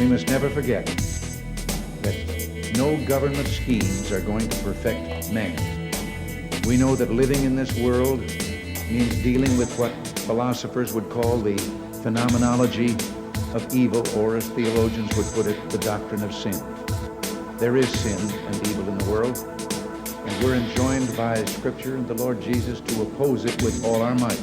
we must never forget that no government schemes are going to perfect man. We know that living in this world means dealing with what philosophers would call the phenomenology of evil, or as theologians would put it, the doctrine of sin. There is sin and evil in the world, and we're enjoined by Scripture and the Lord Jesus to oppose it with all our might.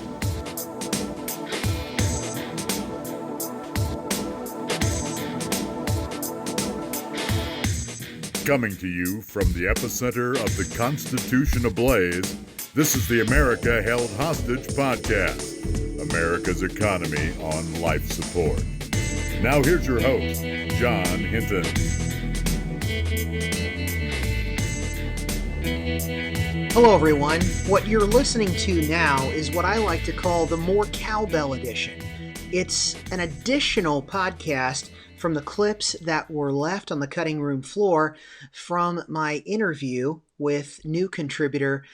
Coming to you from the epicenter of the Constitution ablaze, this is the America Held Hostage podcast, America's economy on life support. Now here's your host, Jon Hinton. Hello everyone. What you're listening to now is what I like to call the More Cowbell edition. It's an additional podcast from the clips that were left on the cutting room floor from my interview with new contributor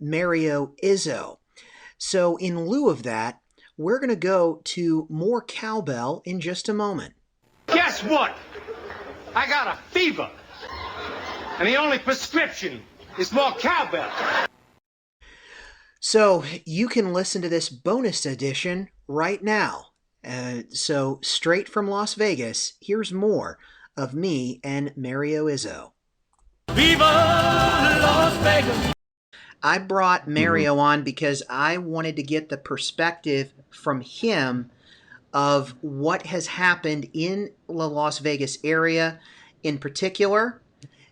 Mario Izzo. So in lieu of that, we're going to go to more cowbell in just a moment. Guess what? I got a fever. And the only prescription is more cowbell. So you can listen to this bonus edition right now. So straight from Las Vegas, here's more of me and Mario Izzo. Viva Las Vegas! I brought Mario on because I wanted to get the perspective from him of what has happened in the Las Vegas area, in particular,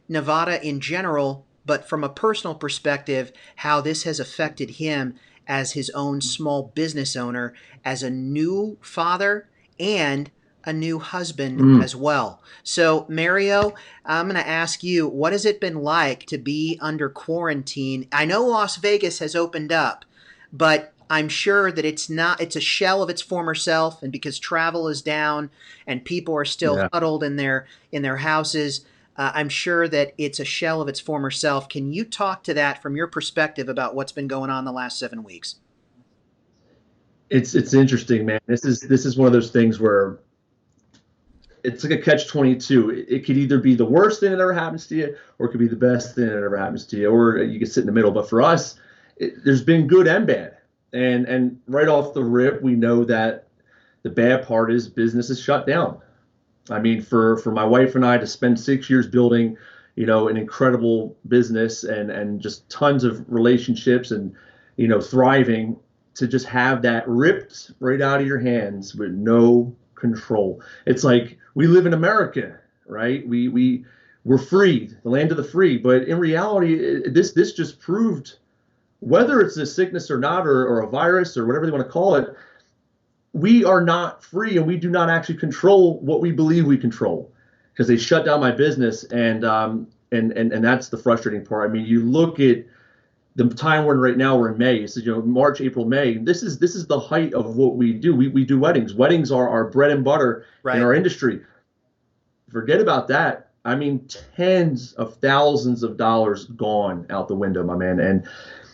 Nevada in general, but from a personal perspective, how this has affected him as his own small business owner, as a new father and a new husband as well. So, Mario, I'm going to ask you, what has it been like to be under quarantine? I know Las Vegas has opened up, but I'm sure that it's a shell of its former self, and because travel is down and people are still huddled in their houses, I'm sure that it's a shell of its former self. Can you talk to that from your perspective about what's been going on the last 7 weeks? It's interesting, man. This is one of those things where it's like a catch-22. It could either be the worst thing that ever happens to you, or it could be the best thing that ever happens to you, or you could sit in the middle. But for us, there's been good and bad. And right off the rip, we know that the bad part is business is shut down. I mean, for my wife and I to spend 6 years building, an incredible business and just tons of relationships and, thriving, to just have that ripped right out of your hands with no control. It's like we live in America, right? We're free, the land of the free. But in reality, this just proved, whether it's a sickness or not, or a virus or whatever they want to call it, we are not free, and we do not actually control what we believe we control, because they shut down my business, and that's the frustrating part. I mean, you look at the time we're in right now. We're in May. So March, April, May. This is the height of what we do. We do weddings. Weddings are our bread and butter in our industry. Forget about that. I mean, tens of thousands of dollars gone out the window, my man.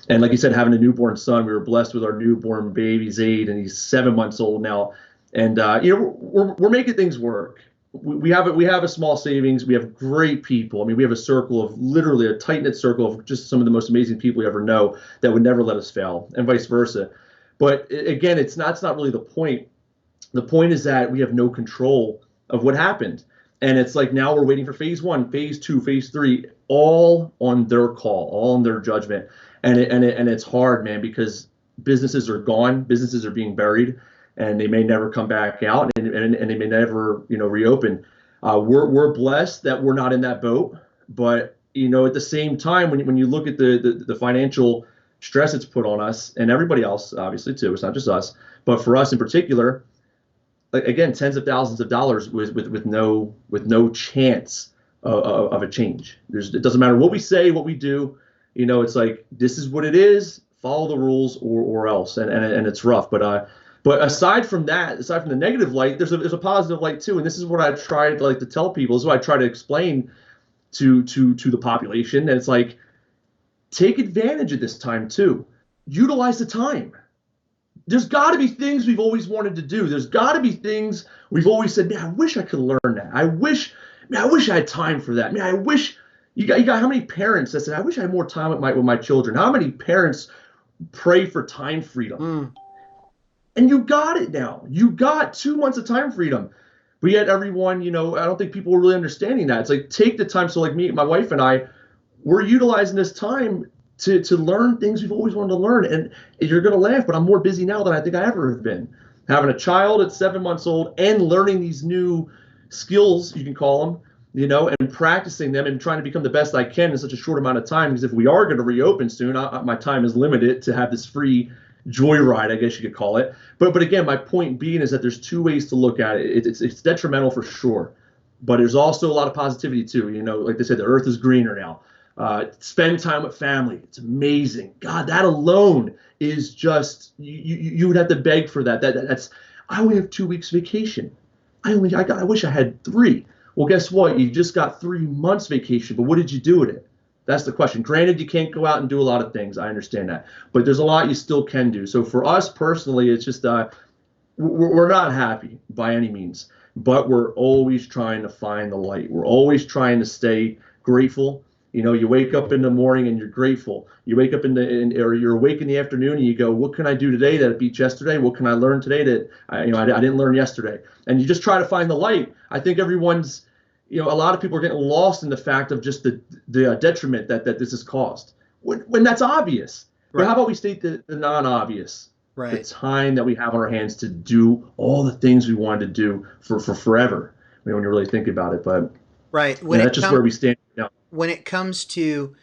And like you said, having a newborn son, we were blessed with our newborn baby, Zaid, and he's 7 months old now. And we're making things work. We have a small savings. We have great people. I mean, we have a circle of, literally a tight-knit circle of just some of the most amazing people you ever know that would never let us fail, and vice versa. But again, it's not really the point. The point is that we have no control of what happened. And it's like now we're waiting for phase 1, phase 2, phase 3, all on their call, all on their judgment. And it's hard, man, because businesses are gone, businesses are being buried, and they may never come back out, and they may never, reopen. We're blessed that we're not in that boat, but at the same time, when you look at the financial stress it's put on us, and everybody else, obviously too, it's not just us, but for us in particular, again, tens of thousands of dollars with no chance of a change. It doesn't matter what we say, what we do. It's like, this is what it is. Follow the rules or else, and it's rough. But aside from that, aside from the negative light, there's a positive light too. And this is what I try to tell people. This is what I try to explain to the population. And it's like, take advantage of this time too. Utilize the time. there's got to be things we've always wanted to do. There's got to be things we've always said, man, I wish I could learn that. I wish I had time for that. Man, I wish you got how many parents that said, I wish I had more time with my children. How many parents pray for time freedom? And you got it now. You got 2 months of time freedom. But yet everyone, I don't think people are really understanding that. It's like, take the time. So like me, my wife and I, we're utilizing this time to learn things we've always wanted to learn. And you're going to laugh, but I'm more busy now than I think I ever have been. Having a child at 7 months old and learning these new skills, you can call them, and practicing them and trying to become the best I can in such a short amount of time. Because if we are going to reopen soon, my time is limited to have this free joyride, I guess you could call it. But again, my point being is that there's two ways to look at it. It's detrimental for sure, but there's also a lot of positivity too. Like they said, the earth is greener now. Spend time with family. It's amazing. God, that alone is just, you would have to beg for that. That's I only have 2 weeks vacation. I wish I had 3. Well, guess what? You just got 3 months vacation, but what did you do with it? That's the question. Granted, you can't go out and do a lot of things. I understand that. But there's a lot you still can do. So for us personally, it's just we're not happy by any means, but we're always trying to find the light. We're always trying to stay grateful. You wake up in the morning and you're grateful. You wake up or you're awake in the afternoon and you go, what can I do today that beat yesterday? What can I learn today that I didn't learn yesterday? And you just try to find the light. I think everyone's, a lot of people are getting lost in the fact of just the detriment that this has caused when that's obvious. Right. But how about we state the non-obvious? Right. The time that we have on our hands to do all the things we wanted to do for forever. When you really think about it, but right. That's just where we stand now. When it comes to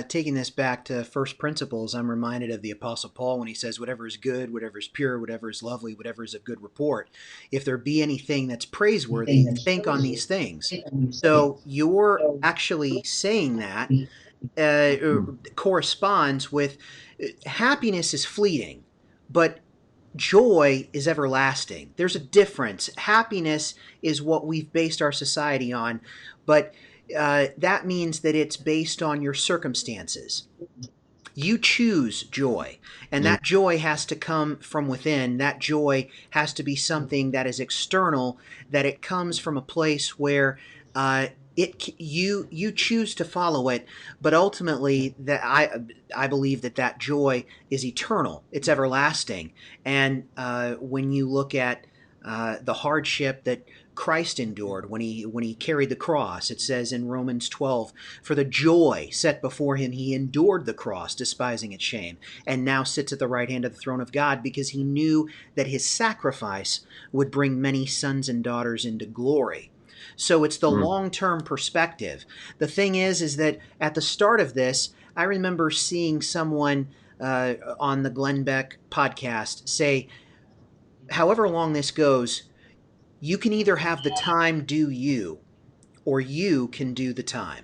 taking this back to first principles, I'm reminded of the Apostle Paul when he says, whatever is good, whatever is pure, whatever is lovely, whatever is of good report. If there be anything that's praiseworthy, think on these things. So you're actually saying that corresponds with happiness is fleeting, but joy is everlasting. There's a difference. Happiness is what we've based our society on, but that means that it's based on your circumstances. You choose joy, and that joy has to come from within. That joy has to be something that is external, that it comes from a place where you choose to follow it, but ultimately that I believe that joy is eternal. It's everlasting. And when you look at the hardship that Christ endured when he carried the cross, it says in Romans 12, for the joy set before him, he endured the cross, despising its shame, and now sits at the right hand of the throne of God, because he knew that his sacrifice would bring many sons and daughters into glory. So it's the long-term perspective. The thing is that at the start of this, I remember seeing someone on the Glenn Beck podcast say, however long this goes, you can either have the time do you, or you can do the time.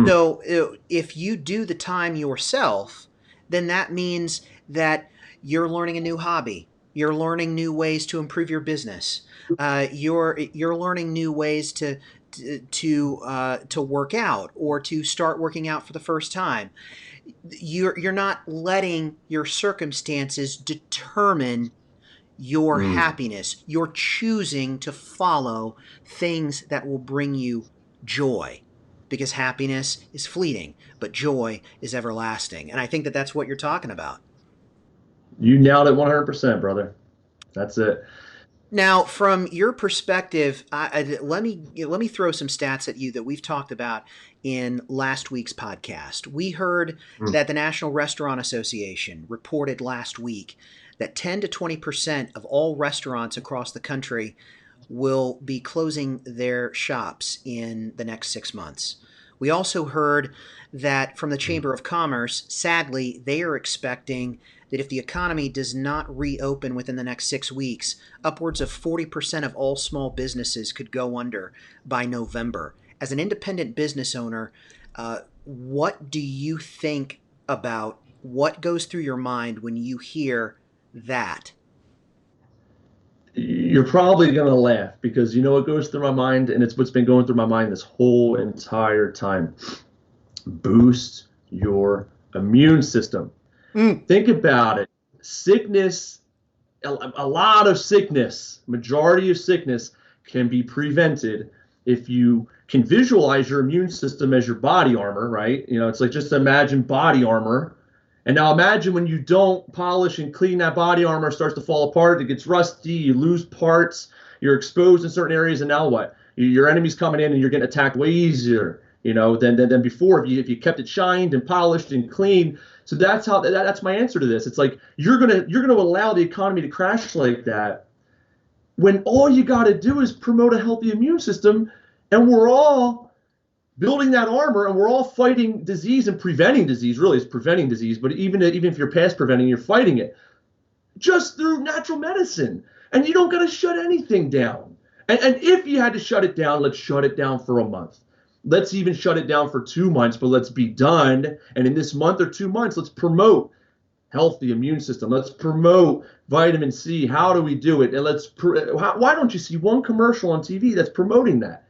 So if you do the time yourself, then that means that you're learning a new hobby. You're learning new ways to improve your business. You're learning new ways to work out, or to start working out for the first time. You're not letting your circumstances determine your happiness. You're choosing to follow things that will bring you joy, because happiness is fleeting, but joy is everlasting. And I think that's what you're talking about. You nailed it 100%, brother. That's it. Now, from your perspective, let me throw some stats at you that we've talked about in last week's podcast. We heard that the National Restaurant Association reported last week that 10 to 20% of all restaurants across the country will be closing their shops in the next 6 months. We also heard that from the Chamber of Commerce, sadly, they are expecting that if the economy does not reopen within the next 6 weeks, upwards of 40% of all small businesses could go under by November. As an independent business owner, what do you think about, what goes through your mind when you hear that? You're probably going to laugh, because you know what goes through my mind, and it's what's been going through my mind this whole entire time. Boost your immune system. Think about it. sickness, a lot of sickness, majority of sickness can be prevented if you can visualize your immune system as your body armor, right? You know, it's like, just imagine body armor. And now imagine when you don't polish and clean that body armor, it starts to fall apart, it gets rusty, you lose parts, you're exposed in certain areas, and now what? Your enemy's coming in and you're getting attacked way easier, you know, than before if you kept it shined and polished and clean. So that's my answer to this. It's like, you're gonna allow the economy to crash like that when all you got to do is promote a healthy immune system, and we're all building that armor, and we're all fighting disease and preventing disease. Really, it's preventing disease, but even if you're past preventing, you're fighting it just through natural medicine. And you don't got to shut anything down. And if you had to shut it down, let's shut it down for a month. Let's even shut it down for 2 months, but let's be done. And in this month or 2 months, let's promote healthy immune system. Let's promote vitamin C. How do we do it? And why don't you see one commercial on TV that's promoting that?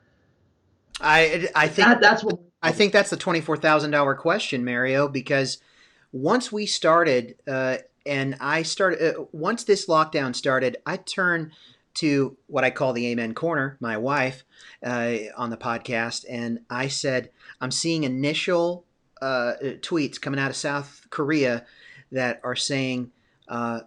I think that's what I think that's the $24,000 question, Mario, because once we started, once this lockdown started, I turned to what I call the Amen Corner, my wife, on the podcast, and I said, I'm seeing initial tweets coming out of South Korea that are saying,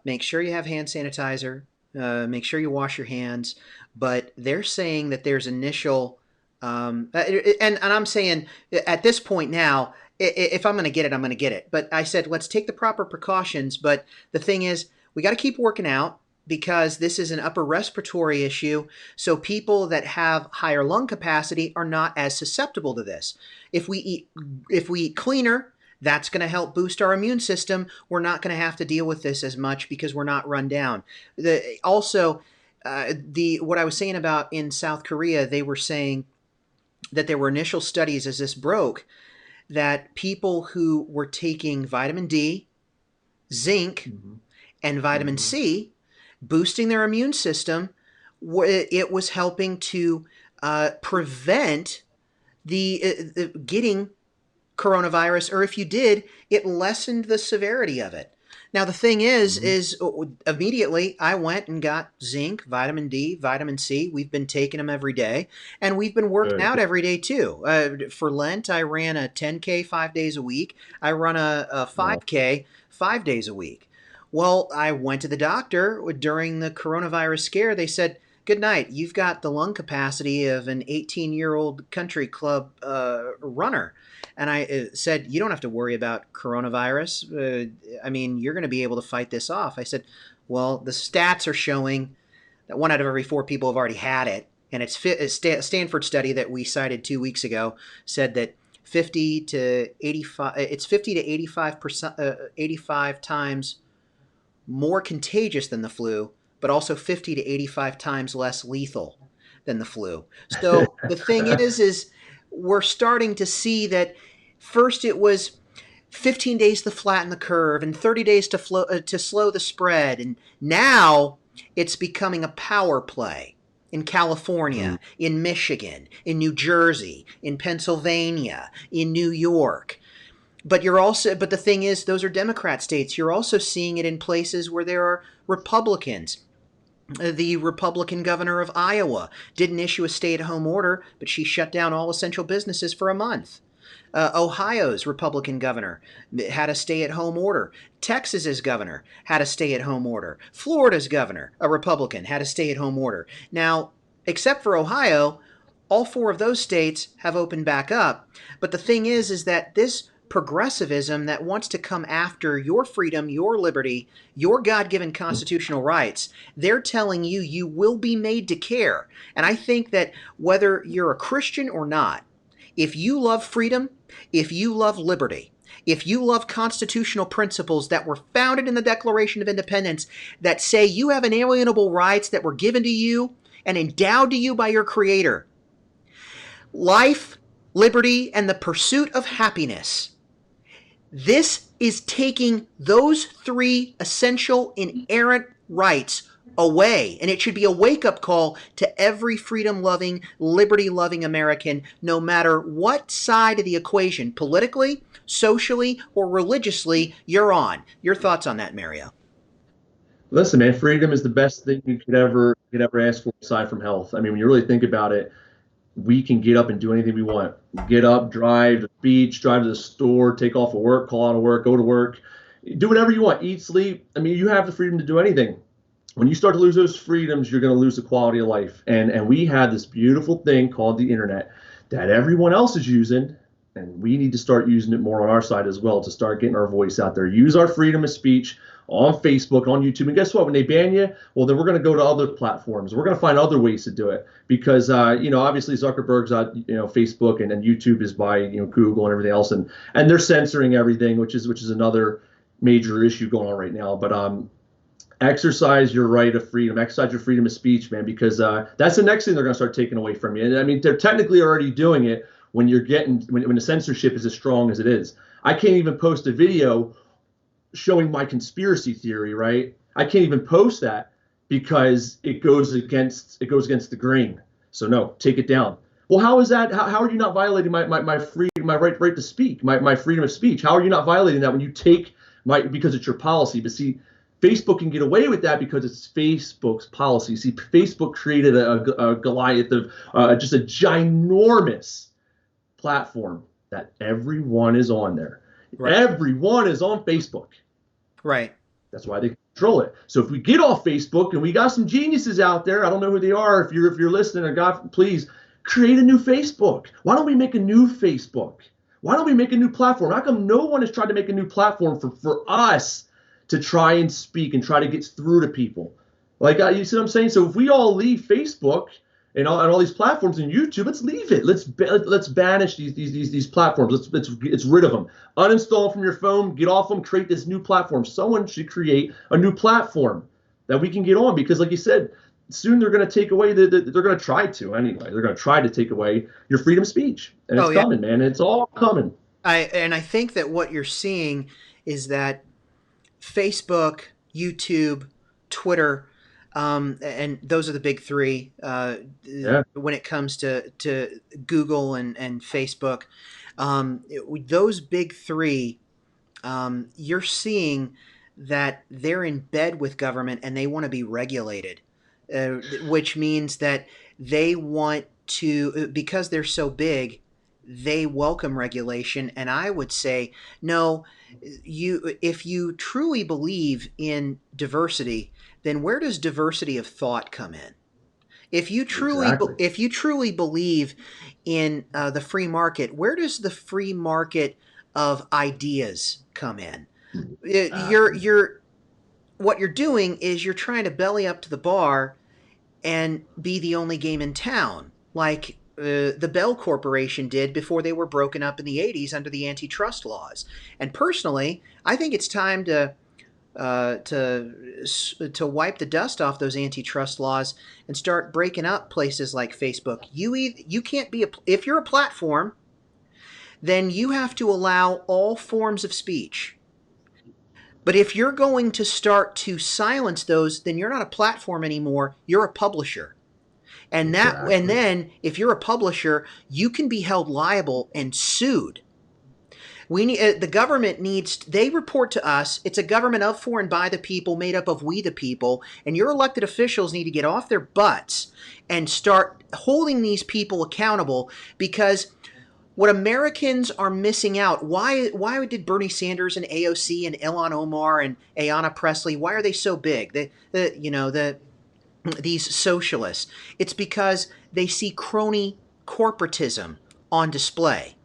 make sure you have hand sanitizer, make sure you wash your hands, but they're saying that there's initial, and I'm saying at this point now, if I'm going to get it, I'm going to get it. But I said, let's take the proper precautions. But the thing is, we got to keep working out, because this is an upper respiratory issue. So people that have higher lung capacity are not as susceptible to this. If we eat cleaner, that's going to help boost our immune system. We're not going to have to deal with this as much because we're not run down. What I was saying about in South Korea, they were saying that there were initial studies as this broke, that people who were taking vitamin D, zinc, and vitamin C, boosting their immune system, it was helping to prevent the getting coronavirus, or if you did, it lessened the severity of it. Now, the thing is immediately I went and got zinc, vitamin D, vitamin C. We've been taking them every day, and we've been working out every day too. For Lent, I ran a 10K 5 days a week. I run a 5K 5 days a week. Well, I went to the doctor during the coronavirus scare. They said, good night. You've got the lung capacity of an 18-year-old country club runner. And I said, you don't have to worry about coronavirus. You're going to be able to fight this off. I said, well, the stats are showing that 1 out of every 4 people have already had it. And it's a Stanford study that we cited 2 weeks ago said that 50 to 85 times more contagious than the flu, but also 50 to 85 times less lethal than the flu. So the thing is we're starting to see that first it was 15 days to flatten the curve and 30 days to slow the spread. And now it's becoming a power play in California, in Michigan, in New Jersey, in Pennsylvania, in New York. But the thing is, those are Democrat states. You're also seeing it in places where there are Republicans. The Republican governor of Iowa didn't issue a stay-at-home order, but she shut down all essential businesses for a month. Ohio's Republican governor had a stay-at-home order. Texas's governor had a stay-at-home order. Florida's governor, a Republican, had a stay-at-home order. Now, except for Ohio, all 4 of those states have opened back up. But the thing is that this progressivism that wants to come after your freedom, your liberty, your God-given constitutional rights, they're telling you you will be made to care. And I think that whether you're a Christian or not, if you love freedom, if you love liberty, if you love constitutional principles that were founded in the Declaration of Independence that say you have inalienable rights that were given to you and endowed to you by your Creator, life, liberty, and the pursuit of happiness, this is taking those 3 essential inerrant rights away. And it should be a wake-up call to every freedom-loving, liberty-loving American, no matter what side of the equation, politically, socially, or religiously, you're on. Your thoughts on that, Mario? Listen, man, freedom is the best thing you could ever ask for aside from health. I mean, when you really think about it, we can get up and do anything we want. Get up, drive to the beach, drive to the store, take off of work, call out of work, go to work, do whatever you want, eat, sleep. I mean, you have the freedom to do anything. When you start to lose those freedoms, you're going to lose the quality of life. And we have this beautiful thing called the internet that everyone else is using, and we need to start using it more on our side as well to start getting our voice out there. Use our freedom of speech on Facebook, on YouTube. And guess what? When they ban you, well, then we're going to go to other platforms. We're going to find other ways to do it because, obviously Zuckerberg's on, Facebook and YouTube is by, Google and everything else. And they're censoring everything, which is another major issue going on right now. But exercise your right of freedom, exercise your freedom of speech, man, because that's the next thing they're going to start taking away from you. And I mean, they're technically already doing it when you're getting, when the censorship is as strong as it is. I can't even post a video showing my conspiracy theory, right? I can't even post that because it goes against the grain. So no, take it down. Well, how is that? How are you not violating my freedom, my right to speak, my freedom of speech? How are you not violating that when you take because it's your policy? But see, Facebook can get away with that because it's Facebook's policy. See, Facebook created a Goliath of just a ginormous platform that everyone is on there. Right. Everyone is on Facebook. Right. That's why they control it. So if we get off Facebook and we got some geniuses out there, I don't know who they are. If you're listening, or God, please create a new Facebook. Why don't we make a new Facebook? Why don't we make a new platform? How come no one has tried to make a new platform for us to try and speak and try to get through to people? Like, you see what I'm saying? So if we all leave Facebook and all these platforms and YouTube, let's leave it. Let's banish these platforms. Let's rid of them. Uninstall them from your phone. Get off them. Create this new platform. Someone should create a new platform that we can get on because, like you said, soon they're going to take away they're going to try to anyway. They're going to try to take away your freedom of speech, and it's coming, man. It's all coming. I think that what you're seeing is that Facebook, YouTube, Twitter, and those are the big three when it comes to Google and Facebook. Those big three, you're seeing that they're in bed with government and they want to be regulated, which means that they want to, because they're so big, they welcome regulation. And I would say, no, if you truly believe in diversity, then where does diversity of thought come in? If you truly believe in the free market, where does the free market of ideas come in? What you're doing is you're trying to belly up to the bar and be the only game in town, like the Bell Corporation did before they were broken up in the 80s under the antitrust laws. And personally, I think it's time to wipe the dust off those antitrust laws and start breaking up places like Facebook. You can't be if you're a platform, then you have to allow all forms of speech. But if you're going to start to silence those, then you're not a platform anymore. You're a publisher. And then if you're a publisher, you can be held liable and sued. The government they report to us. It's a government of, for, and by the people, made up of we the people. And your elected officials need to get off their butts and start holding these people accountable, because what Americans are missing out, why did Bernie Sanders and AOC and Ilhan Omar and Ayanna Pressley, why are they so big? These socialists. It's because they see crony corporatism on display.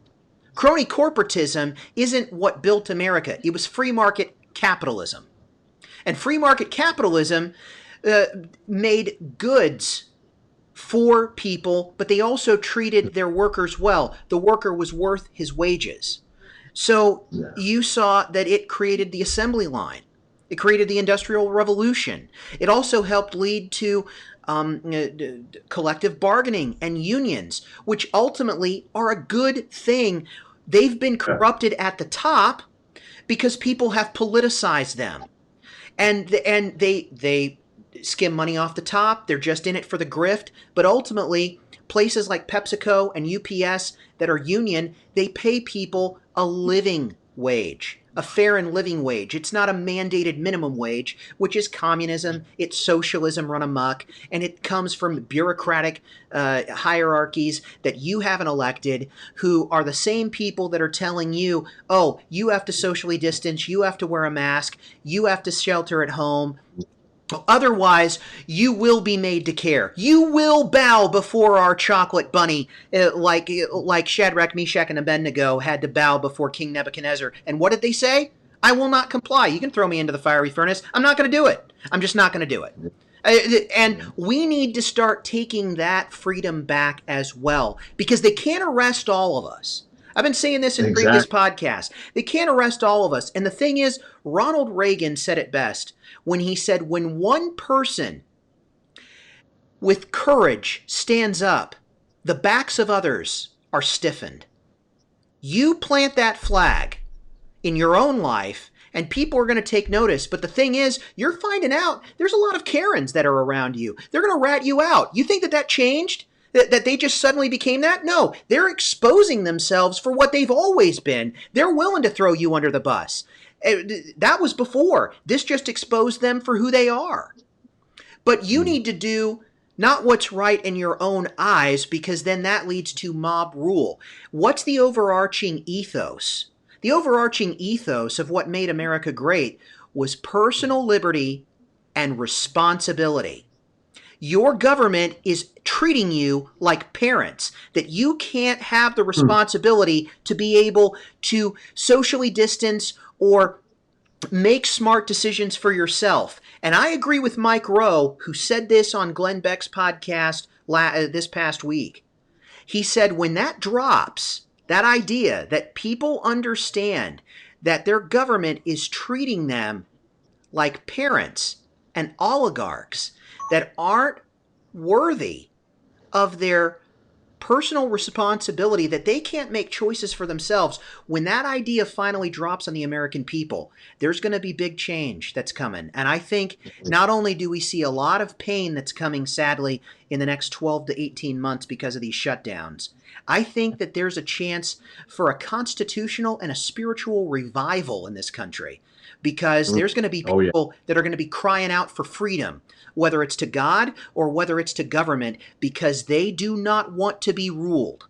Crony corporatism isn't what built America. It was free market capitalism. And free market capitalism made goods for people, but they also treated their workers well. The worker was worth his wages. So you saw that it created the assembly line. It created the Industrial Revolution. It also helped lead to collective bargaining and unions, which ultimately are a good thing. They've been corrupted at the top because people have politicized them. And they skim money off the top. They're just in it for the grift. But ultimately, places like PepsiCo and UPS that are union, they pay people a living wage. a fair and living wage. It's not a mandated minimum wage, which is communism. It's socialism run amok, and it comes from bureaucratic hierarchies that you haven't elected, who are the same people that are telling you, oh, you have to socially distance, you have to wear a mask, you have to shelter at home. Otherwise, you will be made to care. You will bow before our chocolate bunny, like Shadrach, Meshach, and Abednego had to bow before King Nebuchadnezzar. And what did they say? I will not comply. You can throw me into the fiery furnace. I'm not going to do it. I'm just not going to do it. And we need to start taking that freedom back as well, because they can't arrest all of us. I've been saying this in previous podcasts. They can't arrest all of us. And the thing is, Ronald Reagan said it best when he said, when one person with courage stands up, the backs of others are stiffened. You plant that flag in your own life, and people are going to take notice. But the thing is, you're finding out there's a lot of Karens that are around you. They're going to rat you out. You think that changed? That they just suddenly became that? No, they're exposing themselves for what they've always been. They're willing to throw you under the bus. That was before. This just exposed them for who they are. But you need to do not what's right in your own eyes, because then that leads to mob rule. What's the overarching ethos? The overarching ethos of what made America great was personal liberty and responsibility. Your government is treating you like parents, that you can't have the responsibility to be able to socially distance or make smart decisions for yourself. And I agree with Mike Rowe, who said this on Glenn Beck's podcast this past week. He said when that drops, that idea that people understand that their government is treating them like parents and oligarchs that aren't worthy of their personal responsibility, that they can't make choices for themselves, when that idea finally drops on the American people, there's going to be big change that's coming. And I think not only do we see a lot of pain that's coming, sadly, in the next 12 to 18 months because of these shutdowns, I think that there's a chance for a constitutional and a spiritual revival in this country, because there's going to be people that are going to be crying out for freedom, whether it's to God or whether it's to government, because they do not want to be ruled.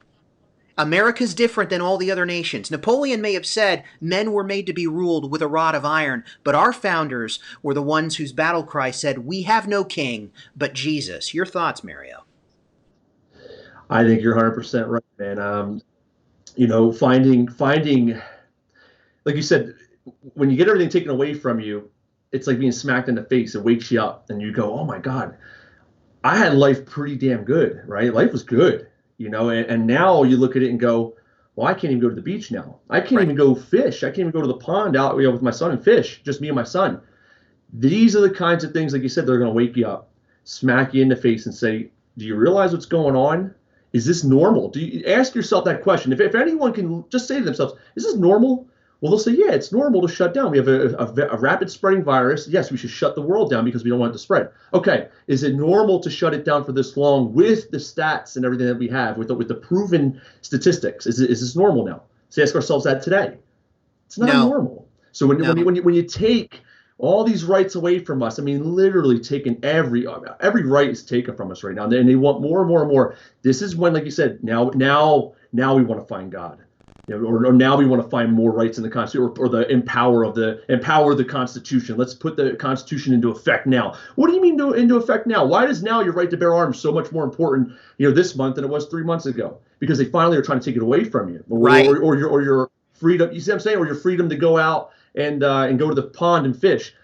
America's different than all the other nations. Napoleon may have said men were made to be ruled with a rod of iron, but our founders were the ones whose battle cry said, we have no king but Jesus. Your thoughts, Mario? I think you're 100% right, man. Finding, like you said, when you get everything taken away from you, it's like being smacked in the face. It wakes you up and you go, oh my God, I had life pretty damn good, right? Life was good, and now you look at it and go, well, I can't even go to the beach now. I can't even go fish. I can't even go to the pond out with my son and fish, just me and my son. These are the kinds of things, like you said, they're going to wake you up, smack you in the face and say, do you realize what's going on? Is this normal? Do you ask yourself that question? If anyone can just say to themselves, is this normal? Well, they'll say, yeah, it's normal to shut down. We have a rapid spreading virus. Yes, we should shut the world down because we don't want it to spread. Okay, is it normal to shut it down for this long with the stats and everything that we have, with the proven statistics? Is this normal now? So ask ourselves that today. It's not normal. So when you take all these rights away from us, I mean, literally taking every right is taken from us right now, and they want more and more and more. This is when, like you said, now we want to find God. Or now we want to find more rights in the Constitution, or the empower the Constitution. Let's put the Constitution into effect now. What do you mean into effect now? Why is now your right to bear arms so much more important, this month than it was 3 months ago? Because they finally are trying to take it away from you, or your freedom. You see what I'm saying? Or your freedom to go out and go to the pond and fish.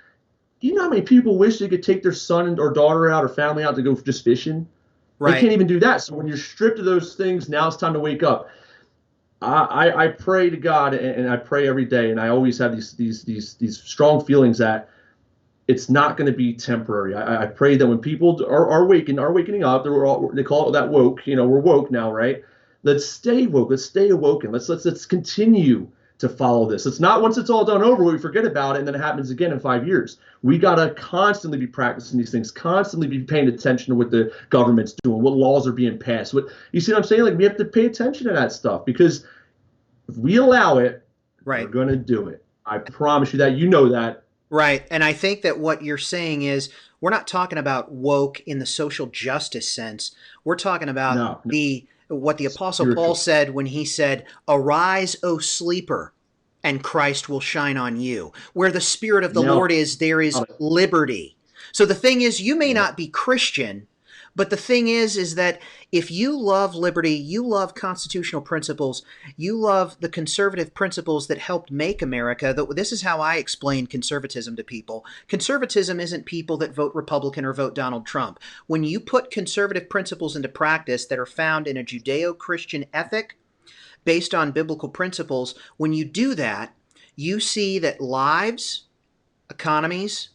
Do you know how many people wish they could take their son or daughter out or family out to go just fishing? Right. They can't even do that. So when you're stripped of those things, now it's time to wake up. I pray to God, and I pray every day, and I always have these strong feelings that it's not going to be temporary. I pray that when people are wakening up, they call it that woke. We're woke now, right? Let's stay woke. Let's stay awoken. Let's continue to follow this. It's not once it's all done over, we forget about it, and then it happens again in 5 years. We got to constantly be practicing these things, constantly be paying attention to what the government's doing, what laws are being passed. You see what I'm saying? Like, we have to pay attention to that stuff, because if we allow it, we're going to do it. I promise you that. You know that. Right. And I think that what you're saying is we're not talking about woke in the social justice sense. We're talking about what the Apostle Spiritual. Paul said when he said, "Arise, O sleeper, and Christ will shine on you." Where the Spirit of the Lord is, there is liberty. So the thing is, you may not be Christian, but the thing is that if you love liberty, you love constitutional principles, you love the conservative principles that helped make America. This is how I explain conservatism to people. Conservatism isn't people that vote Republican or vote Donald Trump. When you put conservative principles into practice that are found in a Judeo-Christian ethic based on biblical principles, when you do that, you see that lives, economies,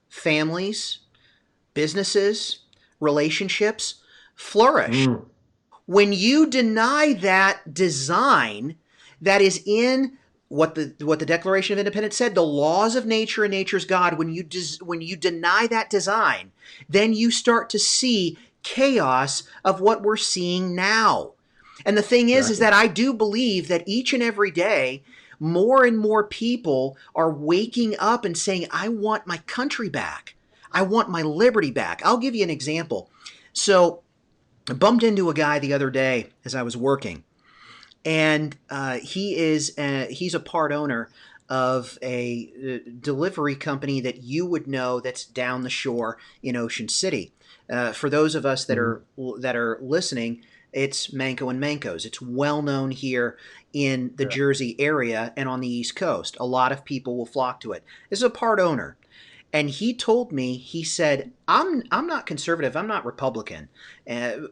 families, businesses, relationships flourish. When you deny that design that is in what the Declaration of Independence said, the laws of nature and nature's God, when you deny that design, then you start to see chaos of what we're seeing now. And the thing is that I do believe that each and every day, more and more people are waking up and saying, I want my country back. I want my liberty back. I'll give you an example. So I bumped into a guy the other day as I was working, and he's a part owner of a delivery company that you would know that's down the shore in Ocean City. For those of us that are listening, it's Manco and Manco's. It's well known here in the Jersey area and on the East Coast. A lot of people will flock to it. This is a part owner. And he told me, he said, I'm not conservative, I'm not Republican,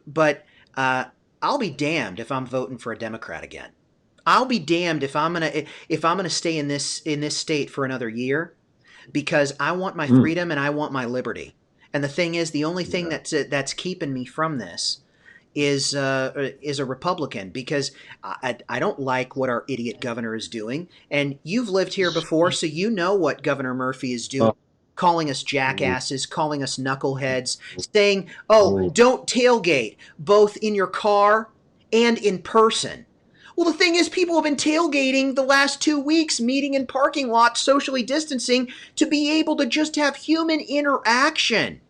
but I'll be damned if I'm voting for a Democrat again. I'll be damned if I'm gonna stay in this state for another year, because I want my freedom and I want my liberty. And the thing is, the only thing that's keeping me from this is a Republican, because I don't like what our idiot governor is doing. And you've lived here before, so you know what Governor Murphy is doing. Calling us jackasses, calling us knuckleheads, saying, don't tailgate, both in your car and in person. Well, the thing is, people have been tailgating the last 2 weeks, meeting in parking lots, socially distancing, to be able to just have human interaction.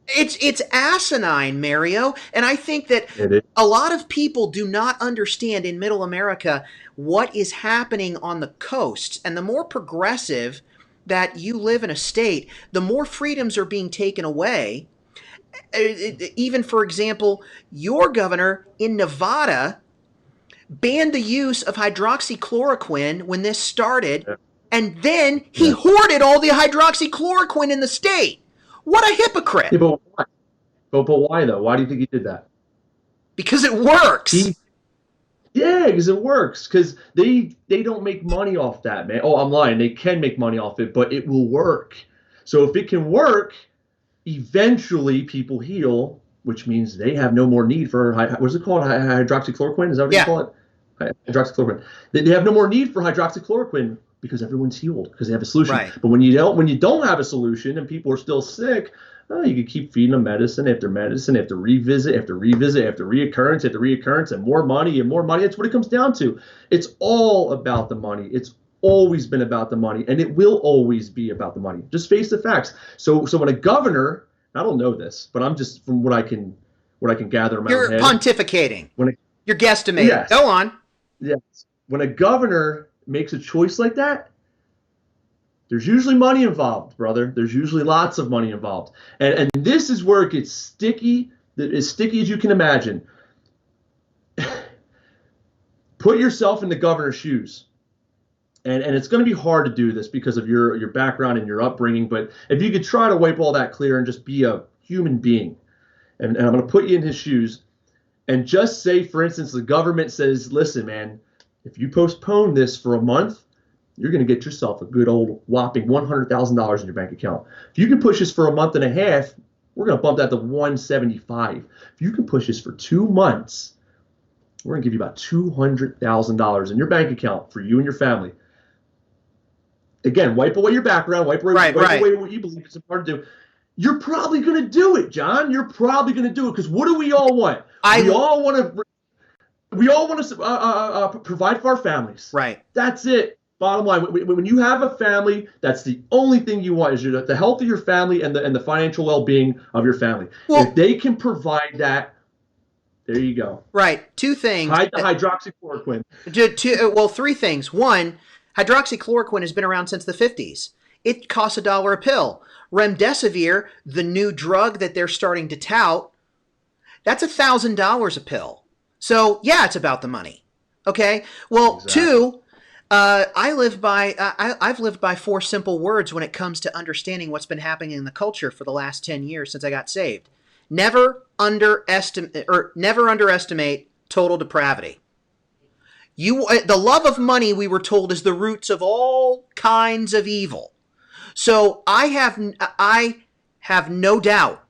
It's asinine, Mario, and I think that a lot of people do not understand in Middle America what is happening on the coasts, and the more progressive that you live in a state, the more freedoms are being taken away. Even, for example, your governor in Nevada banned the use of hydroxychloroquine when this started, and then he hoarded all the hydroxychloroquine in the state. What a hypocrite. Yeah, but why? But why, though? Why do you think he did that? Because it works. Yeah, because it works. Because they don't make money off that, man. Oh, I'm lying. They can make money off it, but it will work. So if it can work, eventually people heal, which means they have no more need for, what's it called? Hydroxychloroquine? Is that what you call it? Hydroxychloroquine. They have no more need for hydroxychloroquine because everyone's healed, because they have a solution. Right. But when you don't have a solution and people are still sick, you can keep feeding them medicine after medicine, after revisit, after revisit, after reoccurrence, after reoccurrence, and more money and more money. That's what it comes down to. It's all about the money. It's always been about the money, and it will always be about the money. Just face the facts. So when a governor, I don't know this, but I'm just from what I can gather in my You're head. Pontificating. You're guesstimating. Yes. Go on. Yes. When a governor makes a choice like that, there's usually money involved, brother. There's usually lots of money involved. And this is where it gets sticky, as sticky as you can imagine. Put yourself in the governor's shoes. And it's going to be hard to do this because of your background and your upbringing. But if you could try to wipe all that clear and just be a human being, and I'm going to put you in his shoes, and just say, for instance, the government says, listen, man, if you postpone this for a month, you're going to get yourself a good old whopping $100,000 in your bank account. If you can push this for a month and a half, we're going to bump that to $175,000. If you can push this for 2 months, we're going to give you about $200,000 in your bank account for you and your family. Again, wipe away your background, wipe away what you believe is important to do. You're probably going to do it, John. You're probably going to do it, because what do we all want? We all want to provide for our families. Right. That's it. Bottom line, when you have a family, that's the only thing you want is the health of your family and the financial well-being of your family. Well, if they can provide that, there you go. Right. Two things. Hide the hydroxychloroquine. Well, three things. One, hydroxychloroquine has been around since the 50s. It costs $1 a pill. Remdesivir, the new drug that they're starting to tout, that's $1,000 a pill. So, yeah, it's about the money. Okay? Well, exactly. Two, I've lived by four simple words when it comes to understanding what's been happening in the culture for the last 10 years since I got saved. Never underestimate total depravity. The love of money, we were told, is the roots of all kinds of evil. So I have no doubt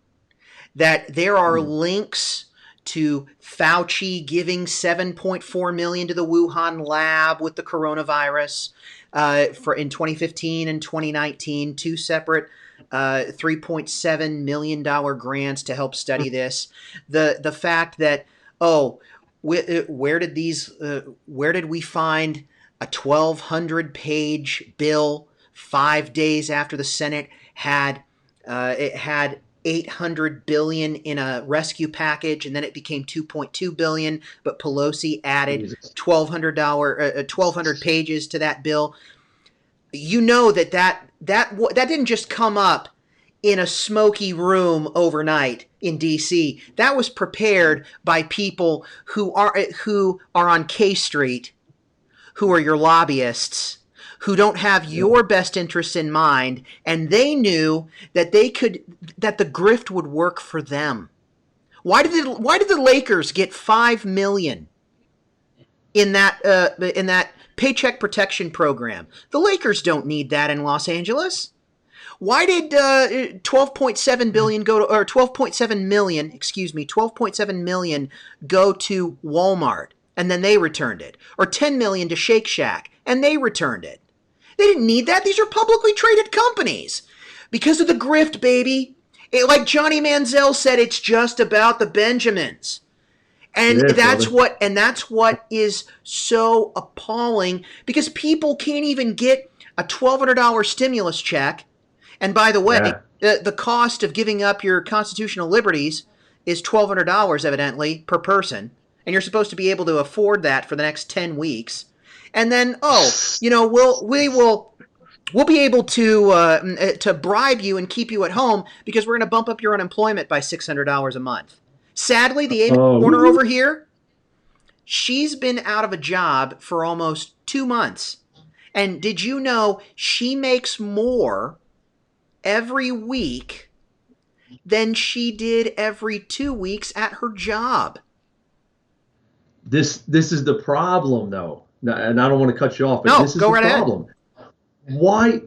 that there are links to Fauci giving $7.4 million to the Wuhan lab with the coronavirus in 2015 and 2019, two separate $3.7 million grants to help study this. The fact that, where did we find a 1,200-page bill 5 days after the Senate had $800 billion in a rescue package, and then it became $2.2 billion, but Pelosi added 1,200 pages to that bill. You know that didn't just come up in a smoky room overnight in D.C. That was prepared by people who are on K Street, who are your lobbyists, who don't have your best interests in mind, and they knew that that the grift would work for them. Why did the Lakers get $5 million in that Paycheck Protection Program? The Lakers don't need that in Los Angeles. Why did $12.7 million go to Walmart and then they returned it, or $10 million to Shake Shack and they returned it? They didn't need that. These are publicly traded companies. Because of the grift, baby. Like Johnny Manziel said, it's just about the Benjamins. And that's what is so appalling, because people can't even get a $1,200 stimulus check. And by the way, the cost of giving up your constitutional liberties is $1,200 evidently per person. And you're supposed to be able to afford that for the next 10 weeks. And then, we'll be able to bribe you and keep you at home because we're going to bump up your unemployment by $600 a month. Sadly, the Amy Corner over here, she's been out of a job for almost 2 months. And did you know she makes more every week than she did every 2 weeks at her job? This is the problem, though. And I don't want to cut you off, but this is go the right problem. Ahead. Why?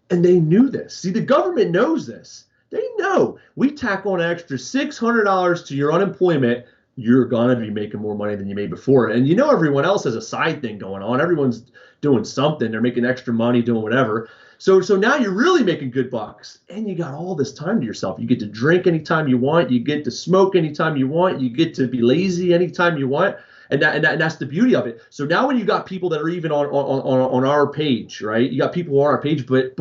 And they knew this. See, the government knows this. They know. We tack on an extra $600 to your unemployment, you're going to be making more money than you made before. And everyone else has a side thing going on. Everyone's doing something. They're making extra money, doing whatever. So now you're really making good bucks. And you got all this time to yourself. You get to drink anytime you want. You get to smoke anytime you want. You get to be lazy anytime you want. And that's the beauty of it. So now when you got people that are even on our page, right? You got people who are on our page, but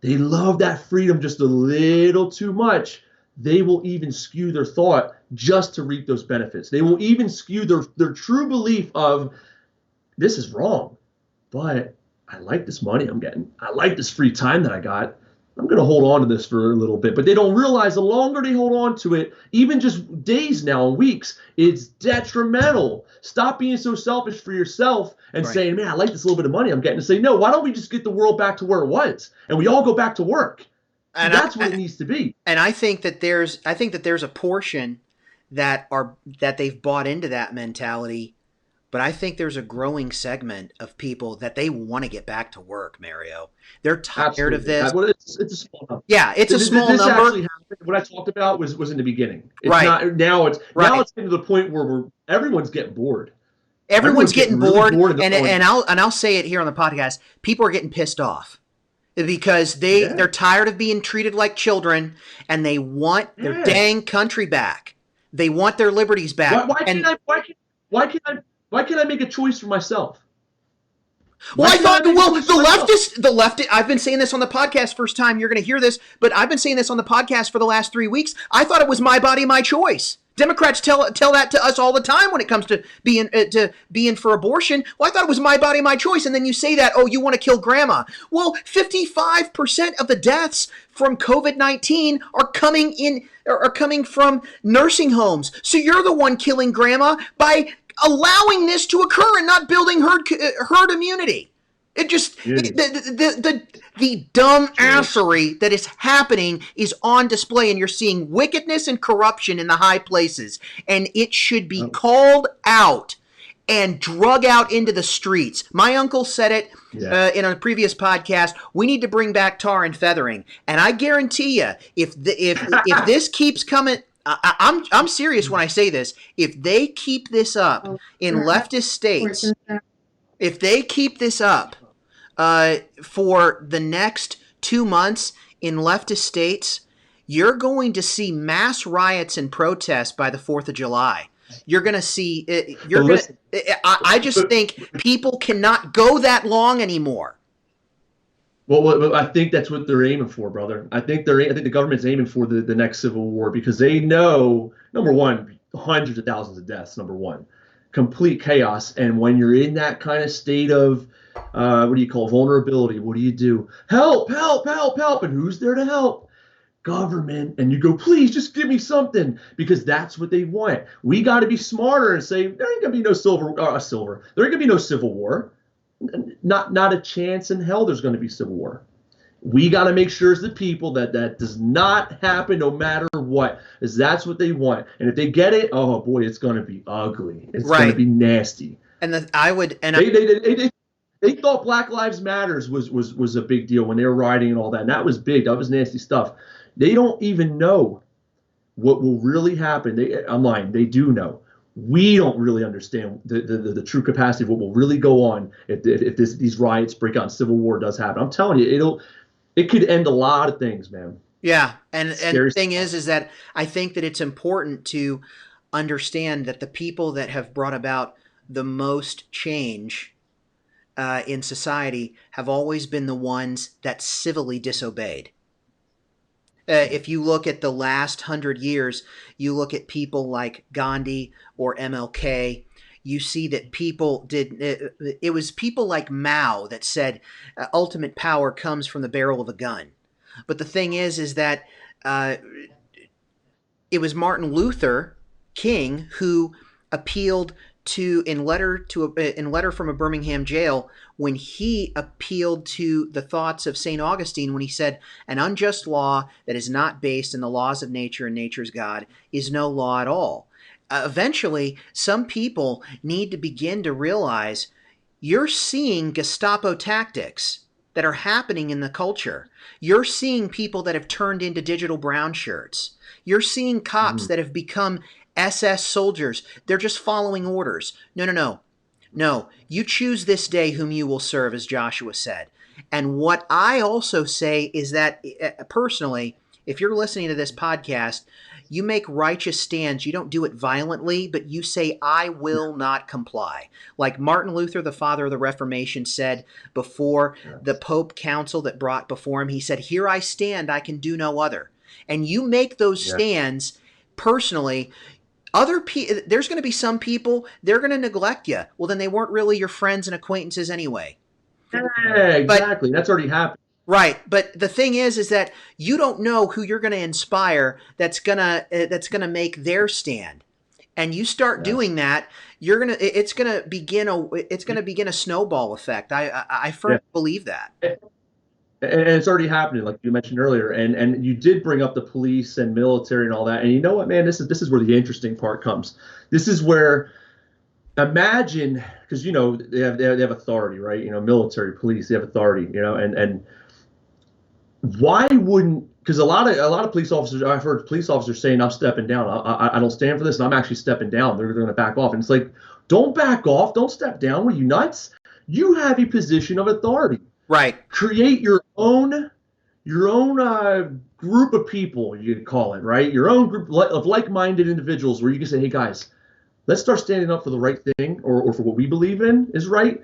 they love that freedom just a little too much. They will even skew their thought just to reap those benefits. They will even skew their true belief of this is wrong, but I like this money I'm getting. I like this free time that I got. I'm going to hold on to this for a little bit. But they don't realize the longer they hold on to it, even just days now and weeks, it's detrimental. Stop being so selfish for yourself and saying, man, I like this little bit of money I'm getting. To say, no, why don't we just get the world back to where it was? And we all go back to work. And that's what it needs to be. And I think that there's a portion that they've bought into that mentality. But I think there's a growing segment of people that they want to get back to work, Mario. They're tired of this. Well, it's a small number. Yeah, it's a small this number. Actually happened. What I talked about was in the beginning. It's not, now it's getting to the point where everyone's getting bored. Everyone's getting bored, and I'll say it here on the podcast. People are getting pissed off because they're tired of being treated like children, and they want their dang country back. They want their liberties back. Why can't I make a choice for myself? Well, I thought, the leftist, I've been saying this on the podcast, first time you're going to hear this, but I've been saying this on the podcast for the last 3 weeks. I thought it was my body, my choice. Democrats tell that to us all the time when it comes to being for abortion. Well, I thought it was my body, my choice. And then you say that, oh, you want to kill grandma. Well, 55% of the deaths from COVID-19 are coming from nursing homes. So you're the one killing grandma by allowing this to occur and not building herd immunity. It just the dumb assery that is happening is on display, and you're seeing wickedness and corruption in the high places, and it should be called out and drug out into the streets. My uncle said it in a previous podcast. We need to bring back tar and feathering, and I guarantee you, if this keeps coming. I'm serious when I say this. If they keep this up in leftist states, if they keep this up for the next 2 months in leftist states, you're going to see mass riots and protests by the 4th of July. You're going to see. I just think people cannot go that long anymore. Well, I think that's what they're aiming for, brother. I think the government's aiming for the next civil war because they know, number one, hundreds of thousands of deaths, number one, complete chaos. And when you're in that kind of state of, what do you call vulnerability? What do? Help, help, help, help. And who's there to help? Government. And you go, please just give me something, because that's what they want. We got to be smarter and say, there ain't going to be no there ain't going to be no civil war. Not a chance in hell there's going to be civil war. We got to make sure as the people that does not happen no matter what, because that's what they want. And if they get it, oh boy, it's going to be ugly. It's going to be nasty. And they thought Black Lives Matters was a big deal when they were rioting and all that. And that was big. That was nasty stuff. They don't even know what will really happen. I'm lying. They do know. We don't really understand the true capacity of what will really go on if these riots break out and civil war does happen. I'm telling you, it could end a lot of things, man. Yeah, and the thing is that I think that it's important to understand that the people that have brought about the most change in society have always been the ones that civilly disobeyed. If you look at the last 100 years, you look at people like Gandhi or MLK, you see that it was people like Mao that said ultimate power comes from the barrel of a gun. But the thing is that it was Martin Luther King who appealed in letter from a Birmingham jail, when he appealed to the thoughts of St. Augustine when he said, an unjust law that is not based in the laws of nature and nature's God is no law at all. Eventually, some people need to begin to realize you're seeing Gestapo tactics that are happening in the culture. You're seeing people that have turned into digital brown shirts. You're seeing cops that have become SS soldiers. They're just following orders. No. You choose this day whom you will serve, as Joshua said. And what I also say is that, personally, if you're listening to this podcast, you make righteous stands. You don't do it violently, but you say, I will not comply. Like Martin Luther, the father of the Reformation, said before the Pope Council that brought before him, he said, here I stand, I can do no other. And you make those stands personally. There's going to be some people, they're going to neglect you. Well, then they weren't really your friends and acquaintances anyway. Yeah, exactly. That's already happened. Right, but the thing is that you don't know who you're going to inspire that's gonna make their stand, and you start doing that, it's gonna begin a snowball effect. I firmly believe that. And it's already happening, like you mentioned earlier. And you did bring up the police and military and all that. And you know what, man? This is where the interesting part comes. This is where, imagine, because they have authority, right? Military, police, they have authority. And why wouldn't? Because a lot of police officers, I've heard police officers saying, "I'm stepping down. I don't stand for this, and I'm actually stepping down." They're going to back off, and it's like, don't back off. Don't step down. What are you, nuts? You have a position of authority. Right. Create your own group of people, you could call it, right? Your own group of like-minded individuals where you can say, hey, guys, let's start standing up for the right thing or for what we believe in is right.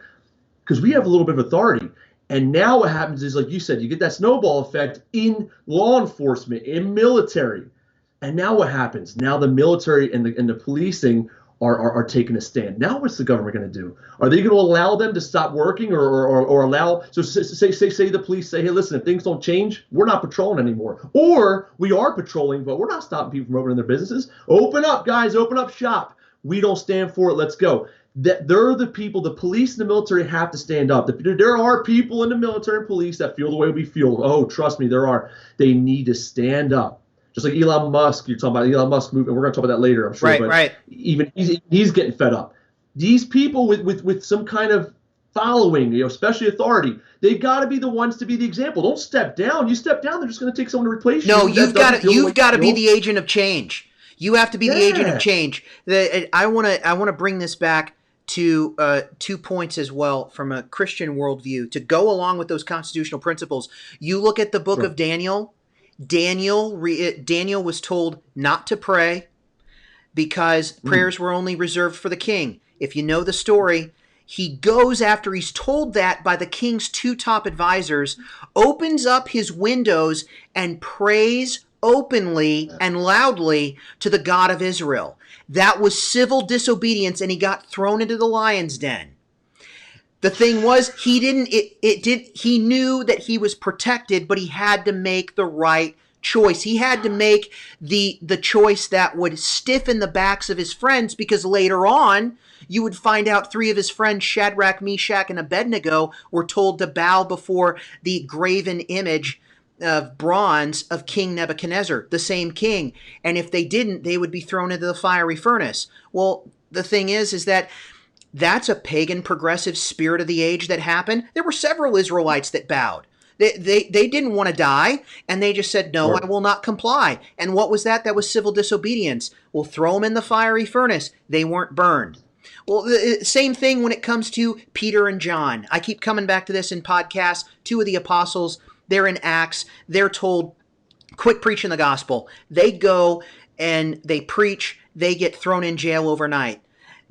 because we have a little bit of authority. And now what happens is, like you said, you get that snowball effect in law enforcement, in military. And now what happens? Now the military and the policing are taking a stand. Now what's the government going to do? Are they going to allow them to stop working or allow? So say the police say, hey, listen, if things don't change, we're not patrolling anymore. Or we are patrolling, but we're not stopping people from opening their businesses. Open up, guys. Open up shop. We don't stand for it. Let's go. That they're the people, the police and the military have to stand up. There are people in the military and police that feel the way we feel. Oh, trust me, there are. They need to stand up. Just like Elon Musk, you're talking about Elon Musk movement. We're going to talk about that later, I'm sure. Right. Even he's getting fed up. These people with some kind of following, especially authority, they've got to be the ones to be the example. Don't step down. You step down, they're just going to take someone to replace you. No, you've got to be the agent of change. You have to be the agent of change. I want to bring this back to 2 points as well from a Christian worldview to go along with those constitutional principles. You look at the book of Daniel. Daniel was told not to pray because prayers were only reserved for the king. If you know the story, he goes after he's told that by the king's 2 top advisors, opens up his windows and prays openly and loudly to the God of Israel. That was civil disobedience, and he got thrown into the lion's den. The thing was, he knew that he was protected, but he had to make the right choice. He had to make the choice that would stiffen the backs of his friends, because later on, you would find out 3 of his friends, Shadrach, Meshach, and Abednego, were told to bow before the graven image of bronze of King Nebuchadnezzar, the same king. And if they didn't, they would be thrown into the fiery furnace. Well, the thing is that that's a pagan progressive spirit of the age that happened. There were several Israelites that bowed. They didn't want to die, and they just said, no, I will not comply. And what was that? That was civil disobedience. We'll throw them in the fiery furnace. They weren't burned. Well, the same thing when it comes to Peter and John. I keep coming back to this in podcasts. 2 of the apostles, they're in Acts. They're told, quit preaching the gospel. They go and they preach. They get thrown in jail overnight.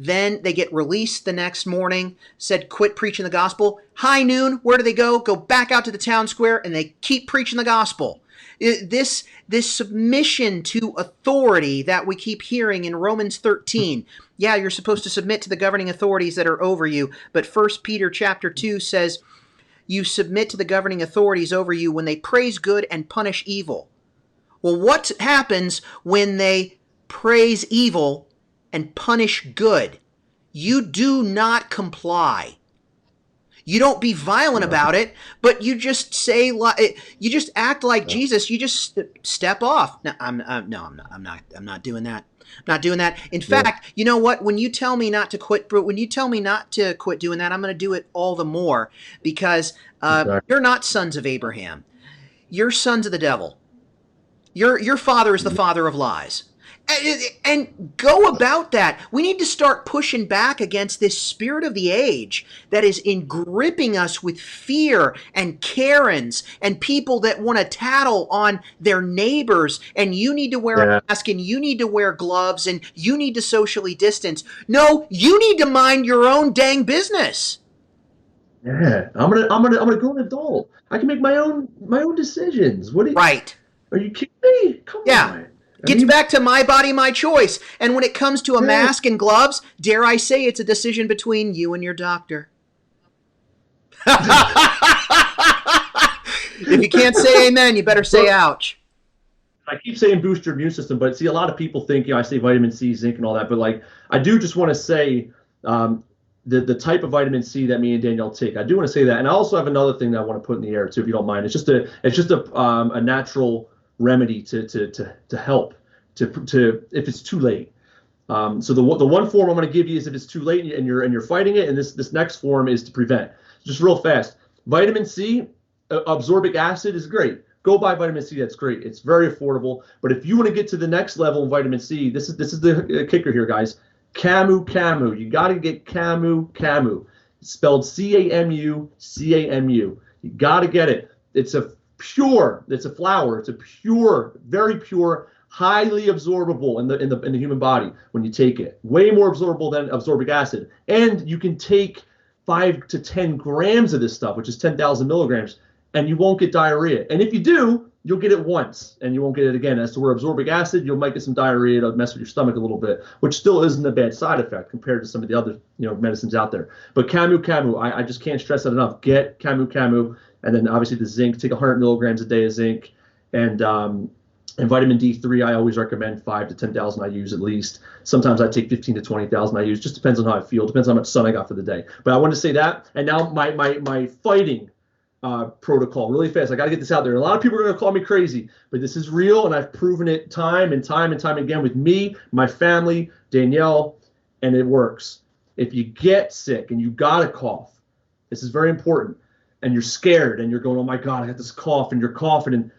Then they get released the next morning, said, quit preaching the gospel. High noon, where do they go? Go back out to the town square, and they keep preaching the gospel. This submission to authority that we keep hearing in Romans 13. Yeah, you're supposed to submit to the governing authorities that are over you. But 1 Peter chapter 2 says, you submit to the governing authorities over you when they praise good and punish evil. Well, what happens when they praise evil and punish good? You do not comply. You don't be violent about it, but you just say, you just act like Jesus. You just step off. No, I'm not doing that. I'm not doing that. In fact, you know what? When you tell me not to quit, doing that, I'm going to do it all the more, because you're not sons of Abraham. You're sons of the devil. Your father is the father of lies. And go about that. We need to start pushing back against this spirit of the age that is gripping us with fear and Karens and people that want to tattle on their neighbors. And you need to wear a mask, and you need to wear gloves, and you need to socially distance. No, you need to mind your own dang business. Yeah, I'm gonna grow an adult. I can make my own decisions. Right? Are you kidding me? Come on. Gets back to my body, my choice. And when it comes to a mask and gloves, dare I say it's a decision between you and your doctor. If you can't say amen, you better say ouch. I keep saying boost your immune system, but see, a lot of people think, I say vitamin C, zinc, and all that, but I do just want to say the type of vitamin C that me and Danielle take. I do want to say that, and I also have another thing that I want to put in the air too, if you don't mind. It's just a natural remedy to help to if it's too late. So the one form I'm going to give you is if it's too late and you're fighting it, and this next form is to prevent. Just real fast, vitamin C, absorbic acid is great. Go buy vitamin C. That's great. It's very affordable. But if you want to get to the next level in vitamin C, this is the kicker here, guys. Camu. You got to get Camu. It's spelled Camu. You got to get it. It's a flower. It's a pure, very pure, highly absorbable in the human body when you take it. Way more absorbable than absorbic acid. And you can take 5 to 10 grams of this stuff, which is 10,000 milligrams, and you won't get diarrhea. And if you do, you'll get it once and you won't get it again. As to where absorbic acid, you might get some diarrhea. It'll mess with your stomach a little bit, which still isn't a bad side effect compared to some of the other medicines out there. But Camu, I just can't stress that enough. Get Camu, and then obviously the zinc. Take 100 milligrams a day of zinc, and vitamin D3. I always recommend 5 to 10,000 IUs at least. Sometimes I take 15 to 20,000 IUs. Just depends on how I feel. Depends on how much sun I got for the day. But I wanted to say that. And now my fighting protocol really fast. I got to get this out there. A lot of people are going to call me crazy, but this is real, and I've proven it time and time again with me, my family, Danielle, and it works. If you get sick and you got a cough, this is very important, and you're scared and you're going, oh my God, I got this cough, and you're coughing, and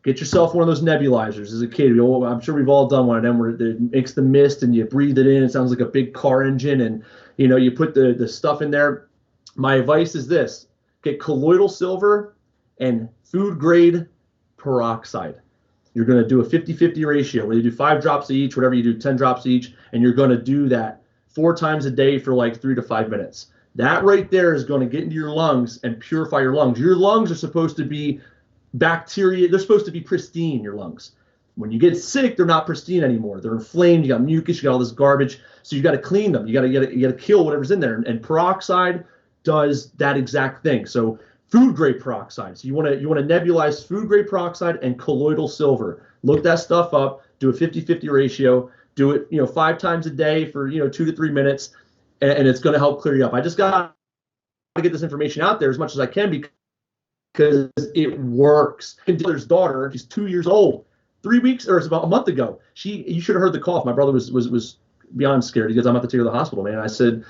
get yourself one of those nebulizers. As a kid, I'm sure we've all done one of them where it makes the mist and you breathe it in. It sounds like a big car engine, and you put the stuff in there. My advice is this: get colloidal silver and food grade peroxide. You're going to do a 50-50 ratio where you do 5 drops each, whatever you do, 10 drops each, and you're going to do that 4 times a day for like 3 to 5 minutes. That right there is going to get into your lungs and purify your lungs. Your lungs are supposed to be bacteria. They're supposed to be pristine, your lungs. When you get sick, they're not pristine anymore. They're inflamed. You got mucus. You got all this garbage. So you got to clean them. You got to kill whatever's in there. And peroxide does that exact thing. So food grade peroxide. So you want to nebulize food grade peroxide and colloidal silver. Look that stuff up. Do a 50-50 ratio. Do it 5 times a day for 2 to 3 minutes, and it's going to help clear you up. I just got to get this information out there as much as I can because it works. My brother's daughter, she's 2 years old. 3 weeks, or it's about a month ago. You should have heard the cough. My brother was beyond scared. He goes, I'm about to take her to the hospital, man. I said,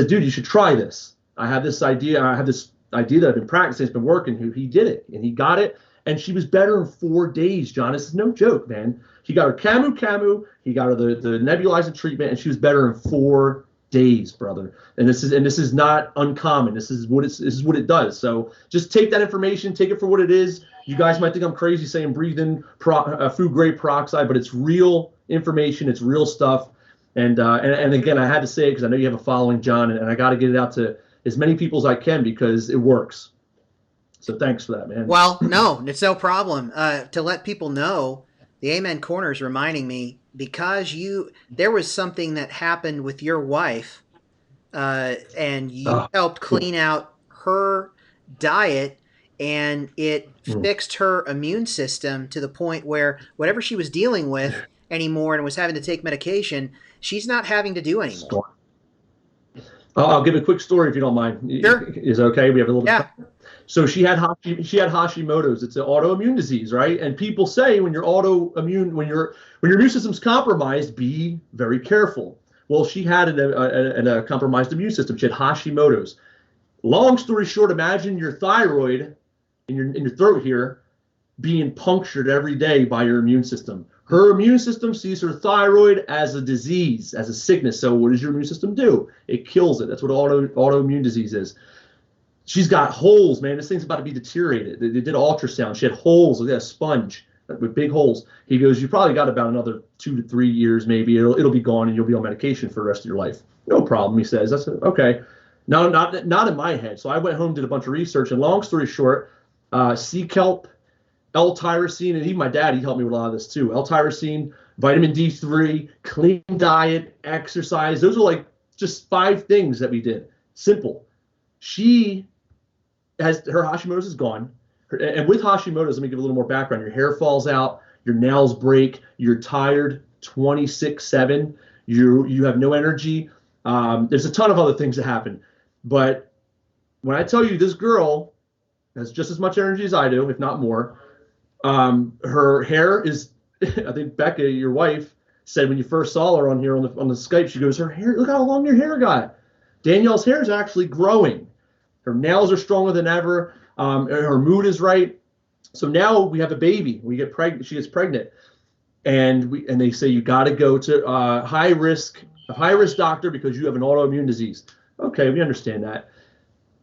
dude, you should try this. I have this idea that I've been practicing. It's been working. He did it, and he got it, and she was better in 4 days, John. This is no joke, man. He got her Camu. He got her the nebulizing treatment, and she was better in 4 days, brother. And this is not uncommon. This is what it does. So just take that information, take it for what it is. You guys might think I'm crazy saying breathe in food grade peroxide, but it's real information. It's real stuff. And again, I had to say it because I know you have a following, John, and I got to get it out to as many people as I can because it works. So thanks for that, man. Well, no, it's no problem. To let people know, the Amen Corner is reminding me because there was something that happened with your wife, and you helped clean out her diet, and it fixed her immune system to the point where whatever she was dealing with anymore and was having to take medication, she's not having to do anymore. I'll give a quick story if you don't mind. Sure. Is it okay? We have a little bit. So she had Hashimotos. It's an autoimmune disease, right? And people say when you're autoimmune, when your immune system's compromised, be very careful. Well, she had a compromised immune system. She had Hashimotos. Long story short, imagine your thyroid in your throat here being punctured every day by your immune system. Her immune system sees her thyroid as a disease, as a sickness. So what does your immune system do? It kills it. That's what autoimmune disease is. She's got holes, man. This thing's about to be deteriorated. They did an ultrasound. She had holes, like a sponge with big holes. He goes, you probably got about another 2 to 3 years, maybe. It'll be gone, and you'll be on medication for the rest of your life. No problem, he says. I said, okay. No, not in my head. So I went home, did a bunch of research, and long story short, sea kelp, L-tyrosine, and even my dad, he helped me with a lot of this too. L-tyrosine, vitamin D3, clean diet, exercise. Those are like just 5 things that we did. Simple. She has her Hashimoto's is gone. And with Hashimoto's, let me give a little more background. Your hair falls out, your nails break, you're tired 24/7, you have no energy. There's a ton of other things that happen. But when I tell you this girl has just as much energy as I do, if not more, her hair is, I think Becca, your wife, said when you first saw her on here on the Skype, she goes, her hair, look how long your hair got. Danielle's hair is actually growing. Her nails are stronger than ever. Her mood is right. So now we have a baby. We get pregnant. She gets pregnant, and they say you got to go to a high risk doctor because you have an autoimmune disease. Okay, we understand that,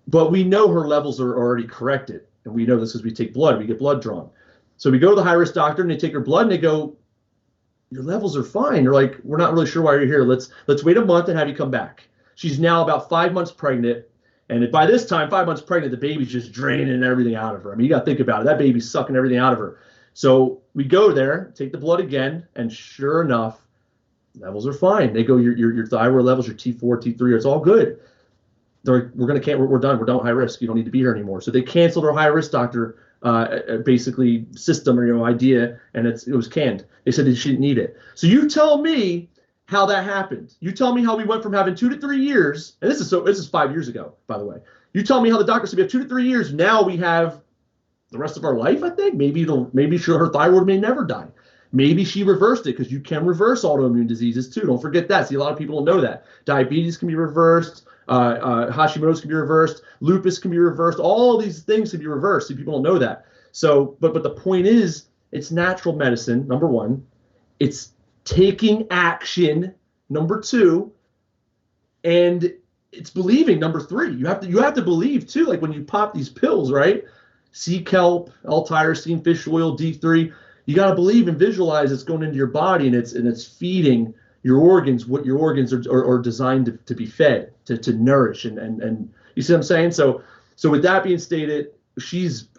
but we know her levels are already corrected, and we know this because we take blood. We get blood drawn. So we go to the high risk doctor, and they take her blood, and they go, your levels are fine. They're like, we're not really sure why you're here. Let's wait a month and have you come back. She's now about 5 months pregnant. And by this time, 5 months pregnant, the baby's just draining everything out of her. I mean, you got to think about it. That baby's sucking everything out of her. So we go there, take the blood again, and sure enough, levels are fine. They go, your thyroid levels, your T4, T3, it's all good. They're like, we're done. We're done with high risk. You don't need to be here anymore. So they canceled our high risk doctor, basically system or idea, and it was canned. They said they didn't need it. So you tell me how that happened. You tell me how we went from having 2 to 3 years, and this is 5 years ago, by the way. You tell me how the doctor said we have 2 to 3 years. Now we have the rest of our life, I think. Maybe her thyroid may never die. Maybe she reversed it, because you can reverse autoimmune diseases too. Don't forget that. See, a lot of people don't know that. Diabetes can be reversed. Hashimotos can be reversed. Lupus can be reversed. All these things can be reversed. See, people don't know that. So, but the point is, it's natural medicine, number one. It's taking action, number two. And it's believing, number three. You have to believe too. Like when you pop these pills, right? Sea kelp, L-tyrosine, fish oil, D3. You got to believe and visualize it's going into your body, and it's feeding your organs what your organs are designed to be fed, to nourish, and you see what I'm saying? So with that being stated,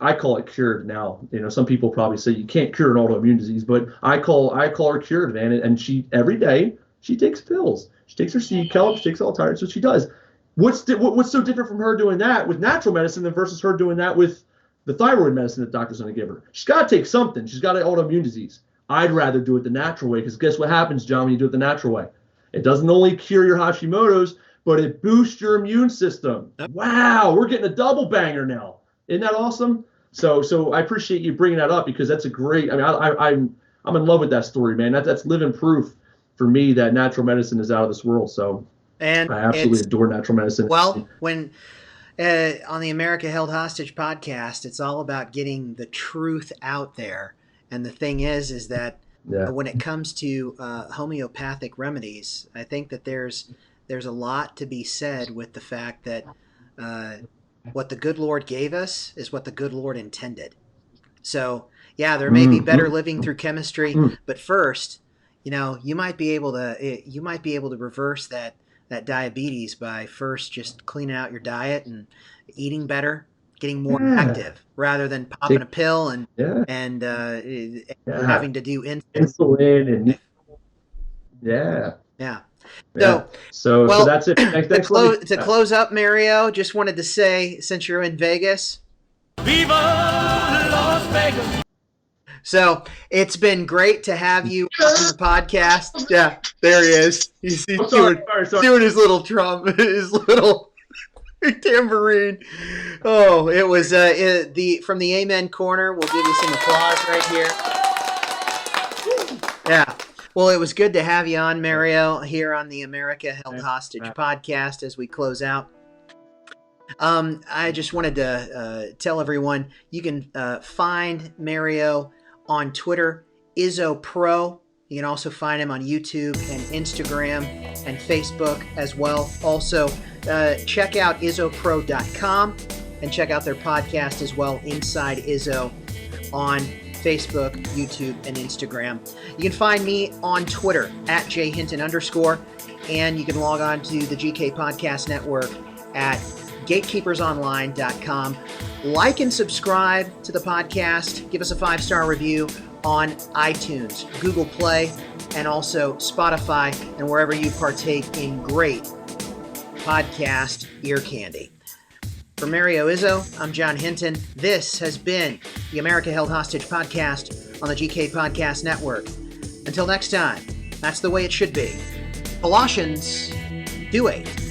I call it cured now. You know, some people probably say you can't cure an autoimmune disease, but I call her cured, man. And she every day she takes pills. She takes her sea kelp, she takes L-tyrosine. So she does. What's so different from her doing that with natural medicine than versus her doing that with the thyroid medicine that the doctor's going to give her? She's got to take something. She's got an autoimmune disease. I'd rather do it the natural way, because guess what happens, John, when you do it the natural way? It doesn't only cure your Hashimoto's, but it boosts your immune system. Wow, we're getting a double banger now. Isn't that awesome? So I appreciate you bringing that up, because that's a great. I mean, I'm in love with that story, man. That's living proof for me that natural medicine is out of this world. So I absolutely adore natural medicine. Well, when on the America Held Hostage podcast, it's all about getting the truth out there. And the thing is that when it comes to homeopathic remedies, I think that there's a lot to be said with the fact that what the good Lord gave us is what the good Lord intended. So, yeah, there may be better living through chemistry, but first, you might be able to reverse that diabetes by first just cleaning out your diet and eating better, getting more active, rather than popping a pill and having to do insulin and So that's it. Thanks to close up, Mario, just wanted to say, since you're in Vegas, Viva Las Vegas. So it's been great to have you on the podcast. Yeah, there he is. He's doing his little drum, his little tambourine. Oh, it was from the Amen Corner. We'll give you some applause right here. Yeah. Well, it was good to have you on, Mario, here on the America Held Hostage podcast as we close out. I just wanted to tell everyone you can find Mario on Twitter, Izzo Pro. You can also find him on YouTube and Instagram and Facebook as well. Also, check out izzopro.com and check out their podcast as well, Inside Izzo, on Facebook, YouTube, and Instagram. You can find me on Twitter at @jhinton_, and you can log on to the GK Podcast Network at gatekeepersonline.com. Like and subscribe to the podcast. Give us a 5-star review on iTunes, Google Play, and also Spotify, and wherever you partake in great podcast ear candy. For Mario Izzo, I'm Jon Hinton. This has been the America Held Hostage podcast on the GK Podcast Network. Until next time, that's the way it should be. Colossians 2:8.